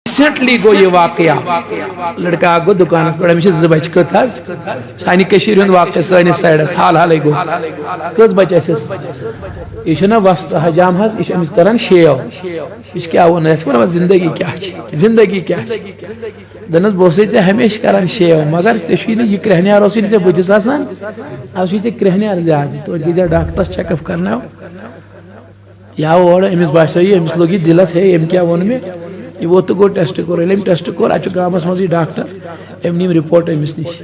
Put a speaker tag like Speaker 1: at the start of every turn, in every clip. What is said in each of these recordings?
Speaker 1: recently گو یہ واقعہ لڑکا گو دکانس پہ امس زٕ کت سانہ کشیر ہند واقعہ سٲنِس سائڈس حال حالے گو کت بچہ یہ وسط حجام حظ یہ امس کران شیو یہ کیا ون زندگی کیا زندگی کیا دنس بہت ے ہمیشہ کران شیو مگر یہ کرہنیار اس بتس آسان اب چھ کرہنیار زیادہ تو گئی ڈاکٹرس چیک اپ کرنا یا اور امس باسو یہ امس لوگ یہ دلس ہے ام کیا ون میں یہ ووت تو گو ٹیسٹ کور ٹیسٹ کور اتھ گامس مز یہ ڈاکٹر ام نیم رپورٹ امس نش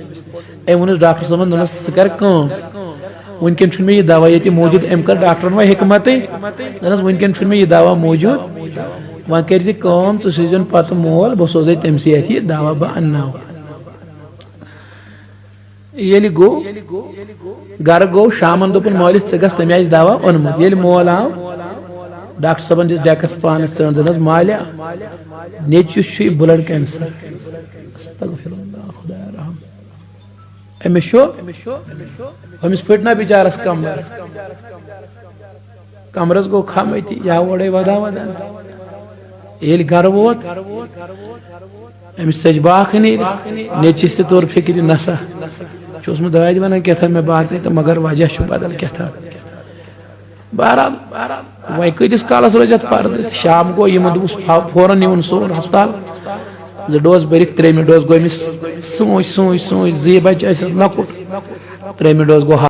Speaker 1: ام ونس ڈاکٹر صاحب دنس ژٕ کر کٲم ونکن چھُنہٕ مےٚ یہ دوا یہ موجود ام کر ڈاکٹرن وہ حکمت دنس ونکن چھُنہٕ مےٚ یہ دوا موجود وۄنۍ کر ژٕ کٲم ژٕ سوزن پتہٕ مول بہ سوزے تٔمسٕے اتھِ یہ دوا بہ انناو ییٚلہِ گوٚو گرٕ گوٚو شامن دوٚپُن مٲلِس ژٕ گژھ تٔمۍ آسہِ دوا اوٚنمُت ییٚلہِ مول آو ڈاکٹر صاحبن دِژ ڈیکس پانس ژٲنٛڈ دنس مالیا نیچوِس چھُ یہِ بلڈ کینسر استغفر اللہ خدایا رحم امس چھُ أمس پھٹ نا بچارس کمرس گو خم أتی یا اورے ودا ودان ییٚلہِ گرٕ ووت أمس ژج باکھ نیٖرِتھ نیچوِس تہِ توٚر فکرِ نسا چھُ اوسمُت دٲدۍ ونان کیٛاہ مےٚ باتے تہٕ مگر وجہ چھُ بدل کیٛاہ بہرحال وۄنۍ کۭتِس کالس روزِ اتھ پردٕ شام گوٚو یِمن دوٚپُس فوراً نِوُن سون ہسپتال 2 ڈوز بٔرِکھ 3مہِ ڈوز گوٚو أمِس سوٗنٛچ زٕ بچہِ ٲسِس لۄکُٹ 3مہِ ڈوز گوٚو